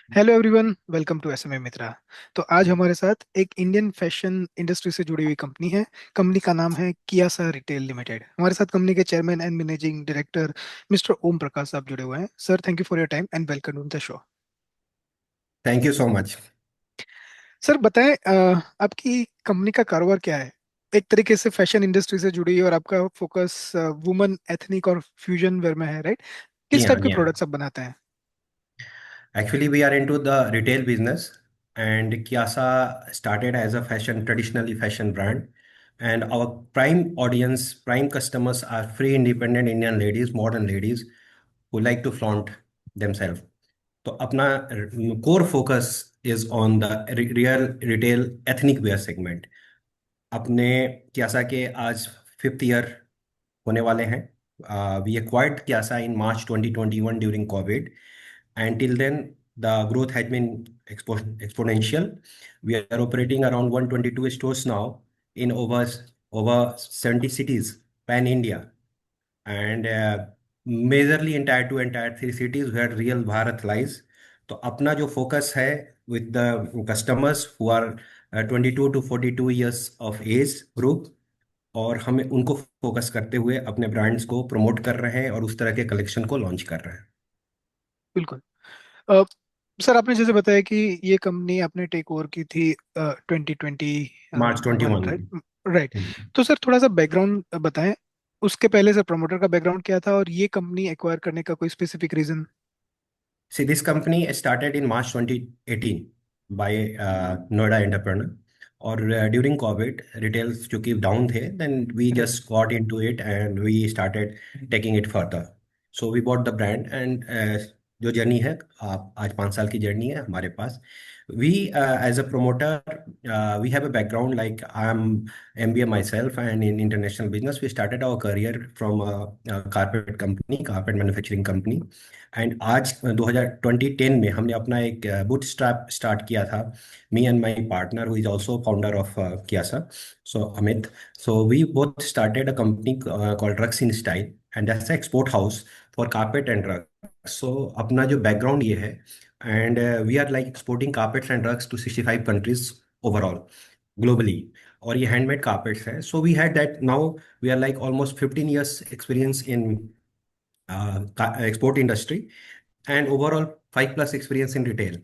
Hello everyone, welcome to SMA Mitra. तो आज हमारे साथ एक इंडियन फैशन इंडस्ट्री से जुड़ी हुई कंपनी है। कंपनी का नाम है कियासा रिटेल लिमिटेड। हमारे साथ कंपनी के chairman and managing director mister Om Prakash साहब जुड़े हुए हैं। Sir, thank you for your time and welcome to the show. Thank you so much. Sir बताएं, आपकी कंपनी का कारोबार क्या है? एक तरीके से फैशन इंडस्ट्री से जुड़ी है और आपका फोकस वुमेन एथनिक और फ्यूजन वेयर में है, राइट? जी किस हाँ, टाइप के जी हाँ। प्रोडक्ट्स आप बनाते हैं? Actually we are into the retail business and Kyasa started as a traditionally fashion brand, and our prime customers are free independent Indian ladies, modern ladies who like to flaunt themselves. तो अपना core focus is on the real retail ethnic wear segment. अपने क्यासा के आज 5th year होने वाले हैं। We acquired Kiasa in March 2021 during Covid, and till then the growth has been exponential. We are operating around 122 stores now in over 70 cities pan India, and majorly in tier 2 and tier 3 cities where real Bharat lies. तो अपना जो focus है with the customers who are 22 to 42 years of age group, और हमें उनको focus करते हुए अपने ब्रांड्स को प्रमोट कर रहे हैं और उस तरह के कलेक्शन को लॉन्च कर रहे हैं। बिल्कुल। अ, सर, आपने जैसे बताया कि ये कंपनी आपने टेक ओवर की थी 2020 March twenty one, one right? Right. तो सर थोड़ा सा बैकग्राउंड बताएं, उसके पहले से प्रमोटर का बैकग्राउंड क्या था और ये कंपनी एक्वायर करने का कोई specific reason? See, this company started in March 2018 by Noida entrepreneur. और ड्यूरिंग कोविड रिटेल चूंकि डाउन थे, then we right. Just got into it and we started taking it further. So we bought the brand and जो journey है, आप आज 5 साल की journey है हमारे पास। We as a promoter, we have a background like I am MBA myself, and in international business we started our career from a carpet manufacturing company। And आज 2010 में हमने अपना एक बूट स्ट्रैप स्टार्ट किया था, me and my partner who is also founder of Kiasa, so Amit. So we both started a company called rugs in style, and that's export house for carpet and rug. So अपना जो background ये है, and we are like exporting carpets and rugs to 65 countries overall globally. और ये handmade carpets है। So we had that, now we are like almost 15 years experience in export industry, and overall 5+ experience in retail.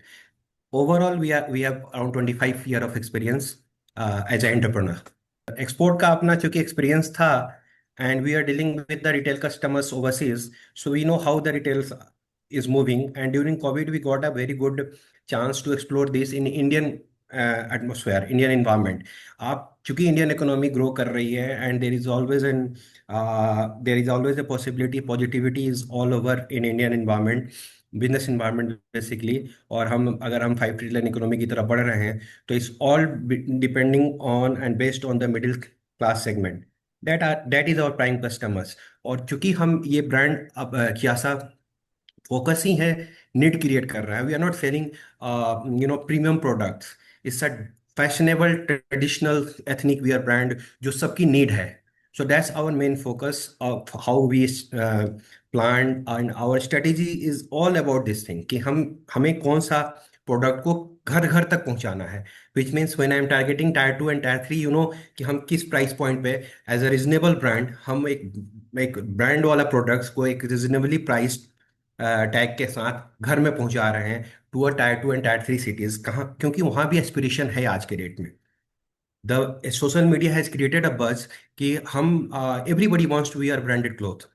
Overall we have around 25 year of experience as an entrepreneur. Export का अपना चूंकि experience था, and we are dealing with the retail customers overseas, so we know how the retail is moving, and during covid we got a very good chance to explore this in Indian atmosphere, Indian environment। आप चूंकि Indian economy grow कर रही है, and there is always a possibility, positivity is all over in Indian environment, business environment basically. और अगर हम 5 trillion economy की तरफ बढ़ रहे हैं, तो it's all depending on and based on the middle class segment, that is our prime customers. और चूंकि हम ये ब्रांड अब कियासा फोकस ही है, नीड क्रिएट कर रहा है। We are not selling premium products, it's a fashionable traditional ethnic wear brand जो सबकी नीड है। So that's our main focus of how we plan, and our strategy is all about this thing कि हमें कौन सा product को घर घर तक पहुंचाना है। Which means when I am targeting tyre 2 and tier 3, कि हम किस प्राइस पॉइंट पे एज अ रीजनेबल ब्रांड हम एक ब्रांड वाला प्रोडक्ट्स को एक रीजनेबली प्राइस टैग के साथ घर में पहुंचा रहे हैं to a tier 2 and tier 3 cities. कहाँ? क्योंकि वहां भी एस्पिरेशन है आज के डेट में। The social media has created a buzz कि हम everybody wants to wear branded cloth,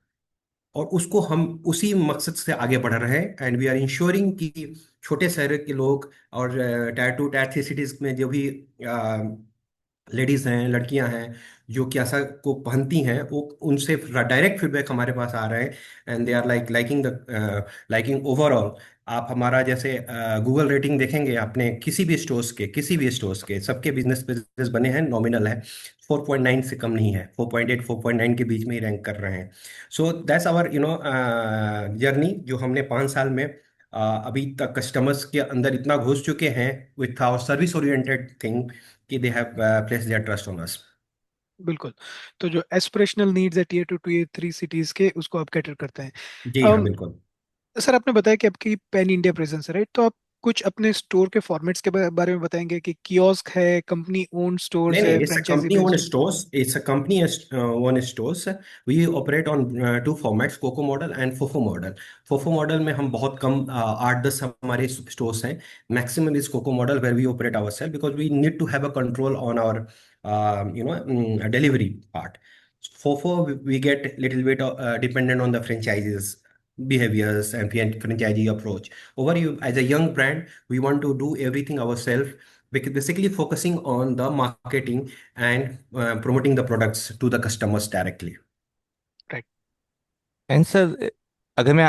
और उसको हम उसी मकसद से आगे बढ़ रहे हैं। एंड वी आर इंश्योरिंग कि छोटे शहर के लोग और टायर 2 टायर 3 सिटीज में जो भी लेडीज हैं, लड़कियां हैं जो कैसा को पहनती हैं, वो उनसे डायरेक्ट फीडबैक हमारे पास आ रहे हैं, and they are liking overall. आप हमारा जैसे गूगल रेटिंग देखेंगे, अपने किसी भी स्टोर्स के सबके बिजनेस बिजनेस बने हैं, नॉमिनल है, 4.9 से कम नहीं है, 4.8 4.9 के बीच में ही रैंक कर रहे हैं। सो दैट्स आवर जर्नी, जो हमने 5 साल में अभी तक कस्टमर्स के अंदर इतना घुस चुके हैं with our service oriented thing, कि they have placed their trust on us। बिल्कुल। तो जो एस्पिरेशनल नीड्स है टीयर 2 टीयर 3 सिटीज के, उसको आप कैटर करते हैं। जी हाँ, बिल्कुल। सर, आपने बताया कि आपकी पैन इंडिया प्रेजेंस है, राइट? तो आप कुछ अपने स्टोर के फॉर्मेट्स के बारे में बताएंगे कि कियोस्क है, कंपनी ओन्ड नहीं स्टोर्स नहीं, है, it's a franchisee company owned based? stores. It's a company owned stores. We operate on two formats, Coco model and FOFO model. FOFO model में हम बहुत कम 8-10 हमारे stores हैं. Maximum is Coco model where we operate ourselves because we need to have a control on our delivery part. FOFO we get little bit dependent on the franchises behaviors and franchisee approach. Over you as a young brand, we want to do everything ourselves, basically focusing on the marketing and promoting the products to the customers directly. Right. And sir, अगर मैं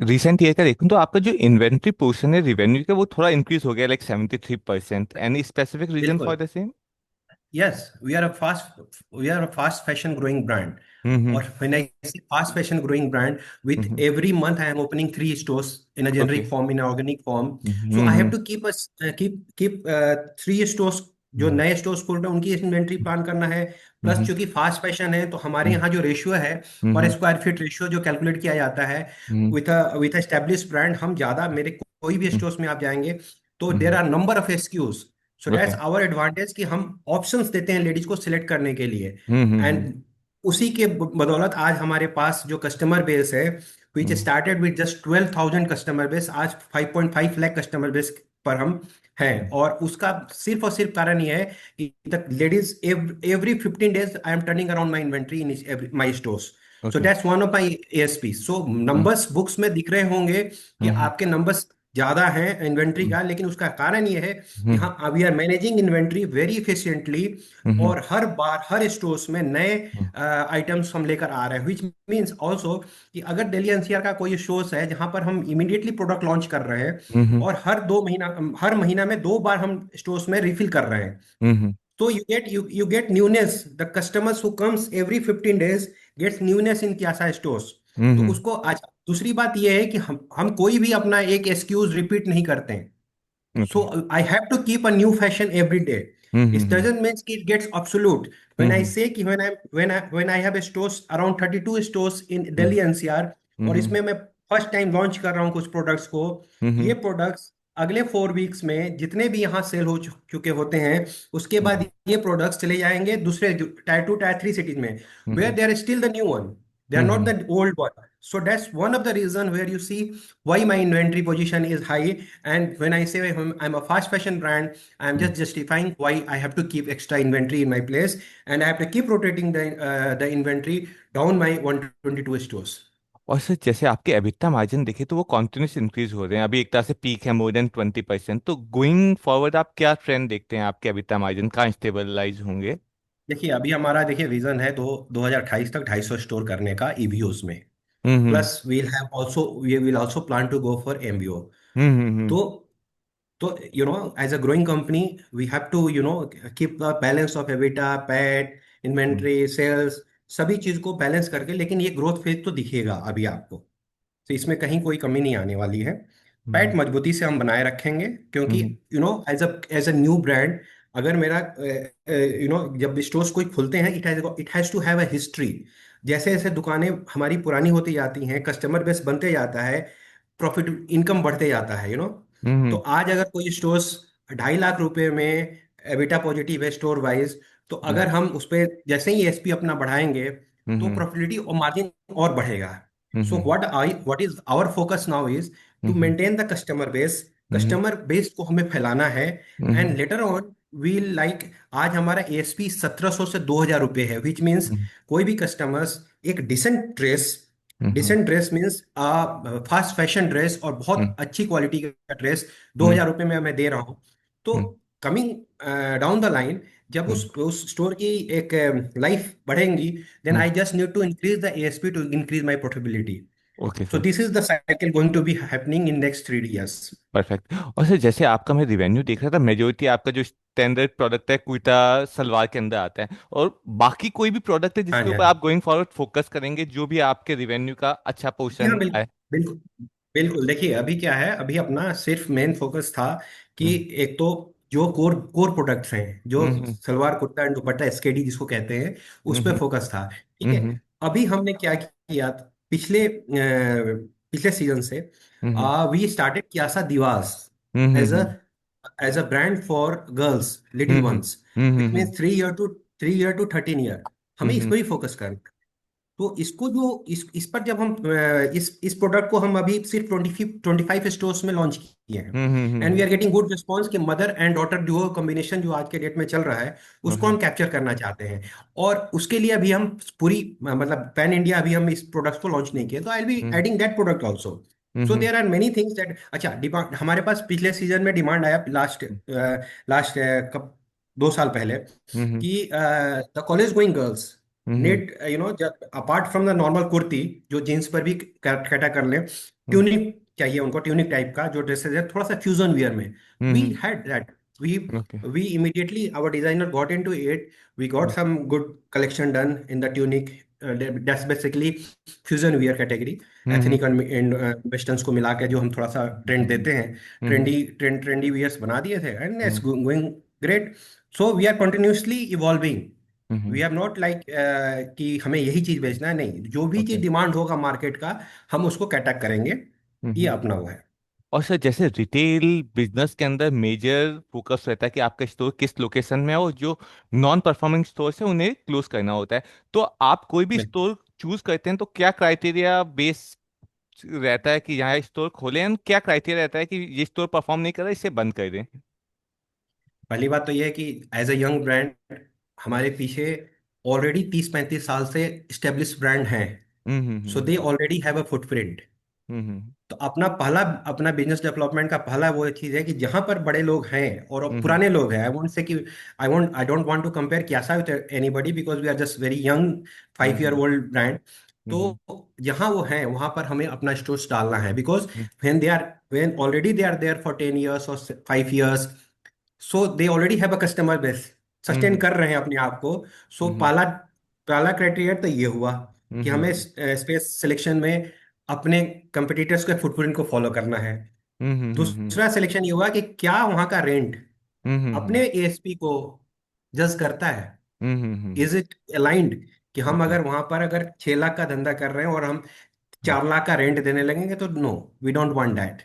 recent year का देखूं तो आपका जो inventory portion है revenue का वो थोड़ा इंक्रीज हो गया, like 73%। Any specific reason for बिल्कुल। The same? Yes, we are a fast fashion growing brand. Hmm. Or when I say fast fashion growing brand, with hmm. every month I am opening three stores in a okay. generic form, in an organic form. So I have hmm. to keep us keep three stores. जो हम्म। नए stores खोल रहे हैं उनकी inventory plan करना है। Plus हम्म। चूंकि fast fashion है तो हमारे हम्म। यहाँ जो रेशियो है पर हम्म। स्क्वायर फीट रेशियो जो कैलकुलेट किया जाता है हम्म। विथ एस्टेब्लिश ब्रांड, हम ज्यादा मेरे कोई भी हम्म। स्टोर्स में आप जाएंगे तो there hmm. Are number of SKUs. So okay. That's our advantage कि हम ऑप्शंस देते हैं लेडीज को सिलेक्ट करने के लिए। हम्म। एंड उसी के बदौलत आज हमारे पास जो कस्टमर बेस है, which hmm. Started with just 12,000 customer base, आज 5.5 लाख कस्टमर बेस पर हम हैं। और उसका सिर्फ और सिर्फ कारण यह है कि the ladies every 15 days I am turning around my inventory in my stores. So okay. That's one of my ASP. So numbers books में दिख रहे होंगे कि हम्म। आपके नंबर्स ज्यादा हैं इन्वेंट्री का, लेकिन उसका कारण ये है कि हम्म। हाँ we are managing inventory very efficiently. Hmm. और हर बार हर स्टोर्स में नए आइटम्स हम लेकर आ रहे हैं, विच मीन्स ऑल्सो कि अगर दिल्ली एनसीआर का कोई शोस है जहां पर हम इमीडिएटली प्रोडक्ट लॉन्च कर रहे हैं हम्म। और हर महीना में 2 बार हम स्टोर्स में रिफिल कर रहे हैं, हम्म। तो you get newness. The customers who comes every 15 days gets newness in Kyasa stores. तो हम्म। उसको आज दूसरी बात यह है कि हम कोई भी अपना एक एक्सक्यूज रिपीट नहीं करते हैं। Okay. So I have to keep a new fashion every day. It hmm. doesn't mean it gets obsolete. When I hmm. say कि when I have a stores around 32 stores in hmm. Delhi NCR, और हम्म। इसमें मैं first time launch कर रहा हूँ कुछ products को, हम्म। ये प्रोडक्ट्स अगले 4 वीक्स में जितने भी यहाँ सेल हो चुके होते हैं उसके बाद ये प्रोडक्ट्स चले जाएंगे दूसरे टायर 2 टायर 3 सिटीज में, where hmm. They are still the new one, they are not hmm. the old one. So that's one of the reason where you see why my inventory position is high. And when I say I'm a fast fashion brand, I'm hmm. just justifying why I have to keep extra inventory in my place, and I have to keep rotating the inventory down my 122 stores. और sir, जैसे आपके EBITDA margin देखे तो वो continuous increase हो रहे हैं, अभी एक तरह से पीक है मोर देन 20%। तो गोइंग फॉरवर्ड आप क्या ट्रेंड देखते हैं, आपके EBITDA मार्जिन कहाँ स्टेबलाइज होंगे? देखिए अभी हमारा देखिए विजन है 2028 तक 250 स्टोर करने का ईबीओस में। Hmm. Plus we will also plan to go for MBO. Hmm. तो as a growing company, we have to keep the balance of EBITDA, PAT, hmm. Inventory, sales, सभी चीज को बैलेंस करके। लेकिन ये ग्रोथ फेज तो दिखेगा अभी आपको, तो इसमें कहीं कोई कमी नहीं आने वाली है। PAT hmm. मजबूती से हम बनाए रखेंगे क्योंकि hmm. As a new brand, अगर मेरा जब स्टोर्स कोई खुलते हैं it has to have a history. जैसे जैसे दुकानें हमारी पुरानी होती जाती हैं, कस्टमर बेस बनते जाता है, प्रॉफिट इनकम बढ़ते जाता है तो हम्म। आज अगर कोई स्टोर्स 2.5 लाख रुपए में एबिटा पॉजिटिव है स्टोर वाइज, तो हम्म। अगर हम उस पर जैसे ही एसपी अपना बढ़ाएंगे तो हम्म। प्रॉफिटिबिलिटी और मार्जिन और बढ़ेगा। So hmm. What is our focus now is to hmm. Maintain the customer base. Hmm. Customer base को हमें फैलाना है। Hmm. And later on we'll like, आज हमारा एएसपी 1700 से 2000 रुपये है, विच मीन्स हम्म। कोई भी कस्टमर्स एक hmm. Decent dress means fast fashion dress और हम्म। बहुत अच्छी क्वालिटी का ड्रेस दो हम्म। हजार रुपये में मैं दे रहा हूँ। तो hmm. Coming down the line, जब हम्म। उस स्टोर की एक लाइफ बढ़ेंगी, then hmm. I just need to increase the ASP to increase my profitability. Okay So sir. this is the cycle going to be happening in next 3 years. Perfect. और sir, जैसे आपका मैं revenue देख रहा था, majority आपका जो standard product है कुर्ता सलवार के अंदर आता है, और बाकी कोई भी प्रोडक्ट है हाँ जिसके जी, हाँ ऊपर जी। आप गोइंग फॉरवर्ड फोकस करेंगे जो भी आपके रिवेन्यू का अच्छा जी हाँ, पोर्शन बिल्कुल आए? बिल्कुल बिल्कुल। देखिए अभी क्या है, अभी अपना सिर्फ मेन फोकस था कि हम्म। एक तो जो कोर कोर प्रोडक्ट्स हैं, जो हम्म। Salwar kurta and dupatta SKD जिसको कहते हैं, उस हम्म। पर फोकस था। ठीक है। हम्म। अभी हमने क्या किया, पिछले सीजन से hmm. We started Kiasa Divas. Hmm as a hmm as a brand for girls little hmm ones, which means 3 year to 13 year, हमें इस हम्म पर ही फोकस करना है। तो इसको जो इस पर जब हम इस प्रोडक्ट को हम अभी सिर्फ 25 स्टोर्स में लॉन्च किए हैं, and we are getting good response कि mother and daughter duo combination जो आज के डेट में चल रहा है, उसको हम कैप्चर करना चाहते हैं। और उसके लिए अभी हम पूरी मतलब पैन इंडिया अभी हम इस प्रोडक्ट को लॉन्च नहीं किए, तो I will be adding that product also. So there are many things that, अच्छा डिमांड हमारे पास पिछले सीजन में डिमांड आया, लास्ट लास्ट कब 2 साल पहले, कि the college going girls need, apart from the normal kurti जो जीन्स पर भी कैटा कर ले, ट्यूनिक चाहिए उनको, ट्यूनिक टाइप का जो ड्रेसेस है थोड़ा सा फ्यूजन वियर में। We had that, we okay. we immediately, our designer got into it. We got some good collection done in the tunic, that's basically fusion wear category, ethnic and westerns को मिला के जो हम थोड़ा सा trend देते हैं, ट्रेंडी वियर्स बना दिए थे, and it's going great. So we are continuously evolving. We are not like कि हमें यही चीज बेचना है, नहीं, जो भी ओके। चीज डिमांड होगा मार्केट का हम उसको कैटअप करेंगे। ये अपना वो है। और सर जैसे रिटेल बिजनेस के अंदर मेजर फोकस रहता है कि आपका स्टोर किस लोकेशन में है, और जो नॉन परफॉर्मिंग स्टोर्स है उन्हें क्लोज करना होता है। तो आप कोई भी स्टोर चूज करते हैं तो क्या क्राइटेरिया बेस रहता है कि यहाँ स्टोर खोलें, and क्या क्राइटेरिया रहता है कि ये स्टोर परफॉर्म नहीं कर रहा, इसे बंद कर दें? पहली बात तो यह है कि एज अ यंग ब्रांड हमारे पीछे ऑलरेडी 30-35 साल से स्टेब्लिश ब्रांड हैं। So hmm. They already have a footprint. Hmm तो अपना बिजनेस डेवलपमेंट का पहला वो चीज है कि जहां पर बड़े लोग हैं और हम्म पुराने लोग हैं, आई वोंट से कि I don't want to compare Kiasa with anybody, because we are just very young, 5 year hmm old brand. तो हम्म जहां वो हैं वहां पर हमें अपना स्टोर्स डालना है, because when already they are there for 10 years और 5 years, so they already have a customer base, sustain hmm कर रहे हैं अपने आप को। सो हम्म पहला पहला क्राइटेरिया तो ये हुआ कि हमें हम्म स्पेस सिलेक्शन में अपने कंपटीटर्स के फुटप्रिंट को फॉलो करना है। हम्म दूसरा सिलेक्शन ये हुआ कि क्या वहां का रेंट हम्म अपने एएसपी को जज करता है, हम्म इज इट अलाइंड, कि हम ओके। अगर वहां पर अगर 6 लाख का धंधा कर रहे हैं और हम 4 लाख का रेंट देने लगेंगे, तो no, we don't want that.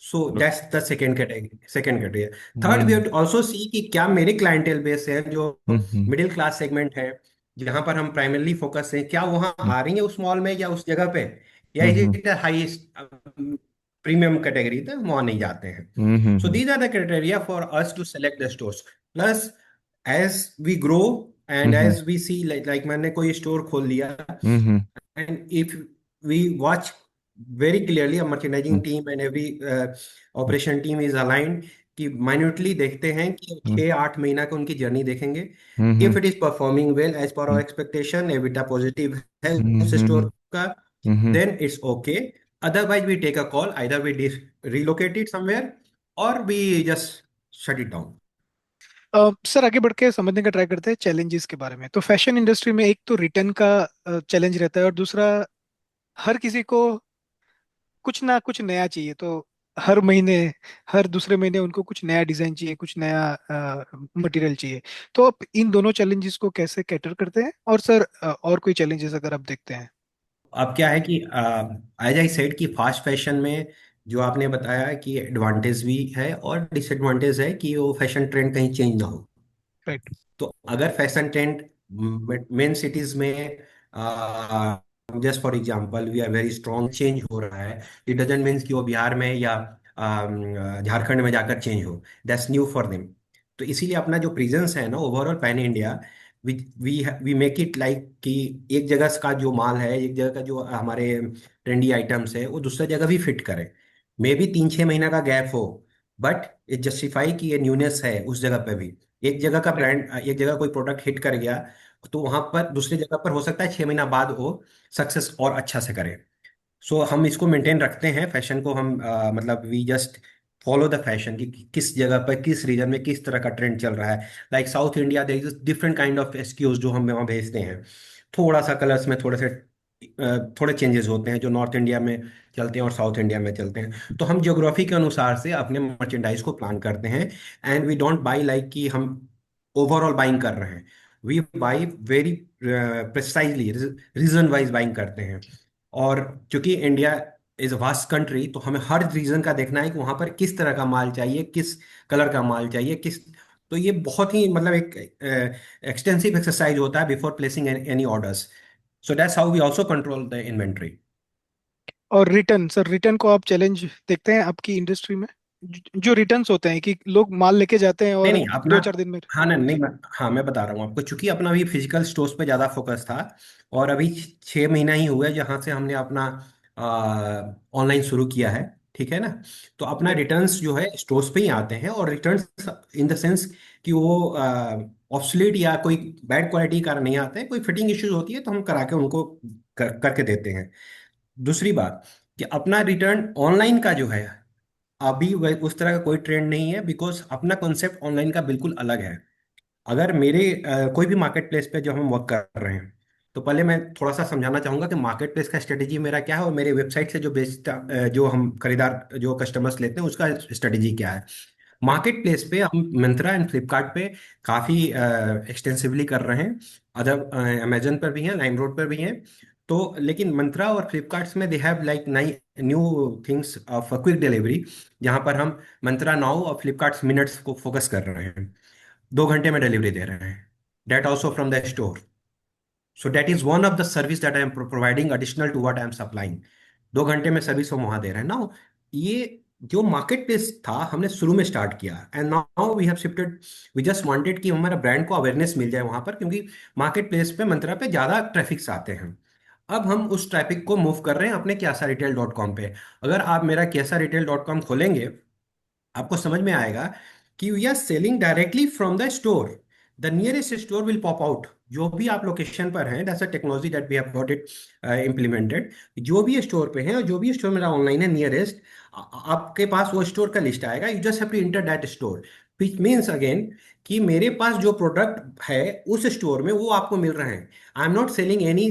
So that's the second category. Third, we have hmm to also see कि क्या मेरे क्लाइंटेल बेस है जो हम्म मिडिल क्लास सेगमेंट है, जहां पर हम प्राइमरली फोकस हैं, क्या वहां आ रही है उस मॉल में या उस जगह पे, या is hmm it highest premium category, तो हम वहां नहीं जाते हैं। So hmm these are the criteria for us to select the stores. Plus as we grow and hmm as we see, like मैंने कोई स्टोर खोल लिया, hmm and if we watch very clearly, a merchandising team and every operation team is aligned, कि minutely देखते हैं कि 6-8 महीना का उनकी जर्नी देखेंगे। If it is performing well as per our expectation, EBITDA positive है उस स्टोर का, then it's okay. Otherwise we take a call, either we relocate it somewhere और we just shut it down. Sir आगे बढ़ के समझने का try करते हैं चैलेंजेस के बारे में। तो फैशन इंडस्ट्री में एक तो रिटर्न का चैलेंज रहता है, और दूसरा हर किसी को कुछ ना कुछ नया चाहिए। तो हर महीने, हर दूसरे महीने उनको कुछ नया डिजाइन चाहिए, कुछ नया मटेरियल चाहिए। तो आप इन दोनों चैलेंजेस को कैसे कैटर करते हैं? और सर और कोई चैलेंजेस अगर आप देखते हैं? अब क्या है कि एज आई सेड कि फास्ट फैशन में जो आपने बताया कि एडवांटेज भी है और डिसएडवांटेज है कि वो फैशन ट्रेंड कहीं चेंज ना हो। राइट। तो अगर फैशन ट्रेंड मेन सिटीज में, just for example, we are very strong, change हो रहा है, इट डजेंट मीन्स कि वो बिहार में या झारखंड में जाकर चेंज हो, दैट्स न्यू फॉर देम। तो इसीलिए अपना जो प्रेजेंस है ना overall pan India, we we make it like कि एक जगह का जो माल है, एक जगह का जो हमारे ट्रेंडी आइटम्स है, वो दूसरी जगह भी फिट करे। मे बी 3-6 महीना का गैप हो, बट इट जस्टिफाई कि ये न्यूनेस है उस जगह पे भी। एक जगह का राइट। ब्रांड, एक जगह कोई प्रोडक्ट हिट कर गया, तो वहां पर दूसरी जगह पर हो सकता है 6 महीना बाद वो सक्सेस और अच्छा से करे। सो हम इसको मेंटेन रखते हैं फैशन को, हम मतलब we just follow the fashion कि किस जगह पर किस रीजन में किस तरह का ट्रेंड चल रहा है। Like south India, there is different kind of SKUs जो हम वहाँ भेजते हैं, थोड़ा सा कलर्स में थोड़े से थोड़े चेंजेस होते हैं जो नॉर्थ इंडिया में चलते हैं और साउथ इंडिया में चलते हैं। तो हम ज्योग्राफी के अनुसार से अपने मर्चेंडाइज को प्लान करते हैं, and we don't buy like कि हम ओवरऑल बाइंग कर रहे हैं। We buy very precisely, region wise buying करते हैं। और क्योंकि India is a vast country, तो हमें हर रीजन का देखना है कि वहां पर किस तरह का माल चाहिए, किस कलर का माल चाहिए, किस। तो ये बहुत ही मतलब एक एक्सटेंसिव एक्सरसाइज होता है before placing any orders. So that's how we also control the inventory. और रिटर्न, सर रिटर्न को आप चैलेंज देखते हैं आपकी इंडस्ट्री में? जो रिटर्न्स होते हैं कि लोग माल लेके जाते हैं नहीं और नहीं अपना, 2-4 दिन में। हाँ नहीं नहीं जी। हाँ मैं बता रहा हूँ आपको, चूंकि अपना भी फिजिकल स्टोर्स पे ज़्यादा फोकस था, और अभी 6 महीना ही हुआ है जहाँ से हमने अपना ऑनलाइन शुरू किया है, ठीक है ना। तो अपना राइट। रिटर्न्स जो है स्टोर्स पे ही आते हैं, और रिटर्न्स इन द सेंस कि वो ऑब्सोलीट या कोई बैड क्वालिटी का नहीं आते हैं, कोई फिटिंग इश्यूज होती है तो हम करा के उनको करके देते हैं। दूसरी बात कि अपना रिटर्न ऑनलाइन का जो है, अभी उस तरह का कोई ट्रेंड नहीं है, बिकॉज अपना कॉन्सेप्ट ऑनलाइन का बिल्कुल अलग है। अगर मेरे कोई भी मार्केट प्लेस पे जो हम वर्क कर रहे हैं, तो पहले मैं थोड़ा सा समझाना चाहूंगा कि मार्केट प्लेस का स्ट्रेटेजी मेरा क्या है, और मेरे वेबसाइट से जो बेचता जो हम खरीदार जो कस्टमर्स लेते हैं उसका स्ट्रेटेजी क्या है। मार्केट प्लेस पे हम मिंत्रा एंड फ्लिपकार्ट पे काफ़ी एक्सटेंसिवली कर रहे हैं, अदर अमेजन पर भी हैं, लाइम रोड पर भी हैं। तो लेकिन मिंत्रा और फ्लिपकार्ट्स में दे हैव लाइक नई new things of quick delivery, जहाँ पर हम मिंत्रा नाउ और फ्लिपकार्ट्स मिनट्स को फोकस कर रहे हैं, 2 घंटे में डिलीवरी दे रहे हैं, that also from the store. So that is one of the service that I am providing additional to what I am supplying. 2 घंटे में सर्विस हम वहां दे रहे हैं ना। ये जो मार्केट प्लेस था हमने शुरू में स्टार्ट किया, and now we have shifted. We just wanted कि हमारा ब्रांड को अवेयरनेस मिल जाए वहां पर, क्योंकि मार्केट प्लेस पे मंत्रा पे ज्यादा ट्रैफिक्स आते हैं। अब हम उस ट्रैफिक को मूव कर रहे हैं अपने kyasa-retail.com पे। अगर आप मेरा kyasa-retail.com खोलेंगे, आपको समझ में आएगा कि we are selling directly from the store. The nearest store will pop out. जो भी आप लोकेशन पर हैं, that's a technology that we have got it implemented. जो भी स्टोर पे हैं और जो भी स्टोर मेरा ऑनलाइन है नियरेस्ट, आपके पास वो स्टोर का लिस्ट आएगा। You just have to enter that store, which means again कि मेरे पास जो प्रोडक्ट है उस स्टोर में वो आपको मिल रहे हैं। I am not selling any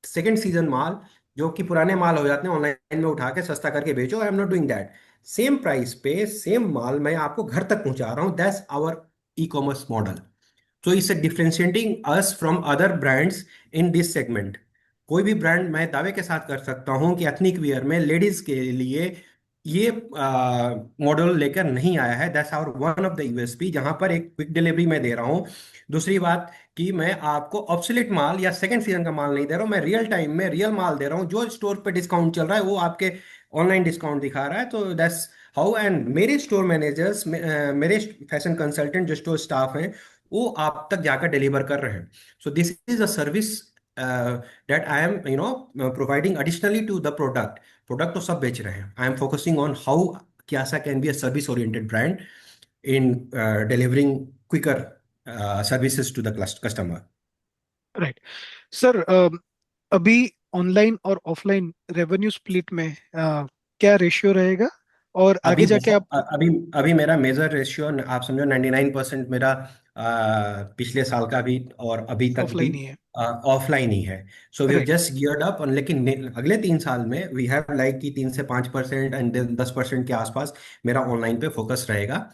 second season माल, जो कि पुराने माल हो जाते हैं ऑनलाइन में उठा के सस्ता करके बेचो। I am not doing that. Same price पे सेम माल मैं आपको घर तक पहुंचा रहा हूँ, that's our e commerce model. So it's differentiating us from other brands in this segment. कोई भी ब्रांड मैं दावे के साथ कर सकता हूं कि एथनिक वियर में लेडीज के लिए ये मॉडल लेकर नहीं आया है। That's hour one of the USP, जहां पर एक क्विक डिलीवरी मैं दे रहा हूं। दूसरी बात कि मैं आपको ऑब्सोलीट माल या सेकंड सीजन का माल नहीं दे रहा हूं, मैं रियल टाइम में रियल माल दे रहा हूं। जो स्टोर पे डिस्काउंट चल रहा है वो आपके ऑनलाइन डिस्काउंट दिखा रहा है। तो दैट्स हाउ। एंड मेरे स्टोर मैनेजर्स, मेरे फैशन कंसल्टेंट जो स्टोर स्टाफ हैं, वो आप तक जाकर डिलीवर कर रहे हैं। So this is a service that I am providing additionally to the product. Product तो सब बेच रहे हैं, I am focusing on how Kyasa can be a service oriented brand in delivering quicker services to the customer. Right. Sir अभी online और offline revenue split में क्या ratio रहेगा, और अभी आगे जाके बहुत आप? अभी अभी मेरा मेजर रेशियो आप समझो 99% मेरा पिछले साल का भी और अभी तक भी ऑफलाइन ही है। ऑफलाइन ही है। So we have right. Just geared up, लेकिन अगले 3 साल में वी हैव लाइक कि 3 से 5% एंड देन 10% के आसपास मेरा ऑनलाइन पे फोकस रहेगा।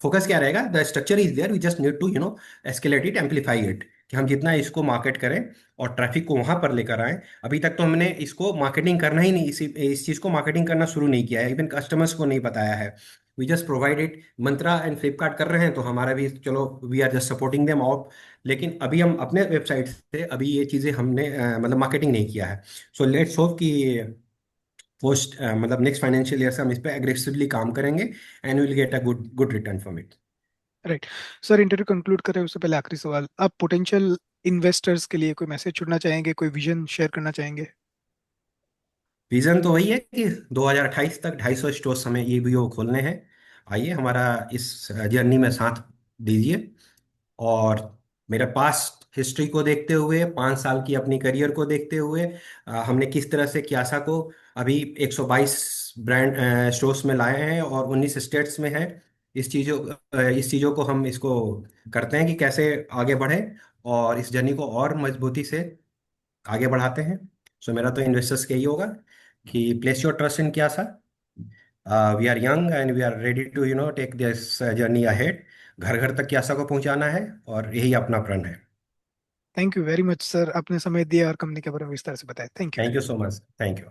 फोकस क्या रहेगा, the structure is there, we just need to escalate it, amplify it, कि हम जितना इसको मार्केट करें और ट्रैफिक को वहां पर लेकर आए। अभी तक तो हमने इसको मार्केटिंग करना ही नहीं, इस चीज को मार्केटिंग करना शुरू नहीं किया है, इवन कस्टमर्स को नहीं बताया है। We just provide it. Myntra and Flipkart कर रहे हैं तो हमारा भी चलो, we are just supporting them out. लेकिन अभी हम अपने वेबसाइट से अभी ये चीजें हमने मतलब मार्केटिंग नहीं किया है। सो लेट्स होप कि पोस्ट मतलब नेक्स्ट फाइनेंशियल ईयर से हम इस पे एग्रेसिवली काम करेंगे, and will get a good good return from it. Right. Sir interview conclude करें उससे पहले आखिरी सवाल, आप पोटेंशियल इन्वेस्टर्स के लिए कोई मैसेज छोड़ना चाहेंगे, कोई विजन शेयर करना चाहेंगे? विजन तो वही है कि 2028 तक 250 स्टोर्स हमें ये भी वो खोलने हैं। आइए हमारा इस जर्नी में साथ दीजिए। और मेरे पास्ट हिस्ट्री को देखते हुए, 5 साल की अपनी करियर को देखते हुए, हमने किस तरह से क्यासा को अभी 122 ब्रांड स्टोर्स में लाए हैं और 19 स्टेट्स में है। इस चीज़ों को हम इसको करते हैं कि कैसे आगे बढ़े और इस जर्नी को और मजबूती से आगे बढ़ाते हैं। सो मेरा तो इन्वेस्टर्स के ही होगा कि place your trust in Kiasa. We are young and we are ready to take this journey ahead. घर घर तक क्यासा को पहुंचाना है, और यही अपना प्रण है। Thank you very much sir, आपने समय दिया और कंपनी के बारे में विस्तार से बताया। Thank you. Thank you so much, thank you.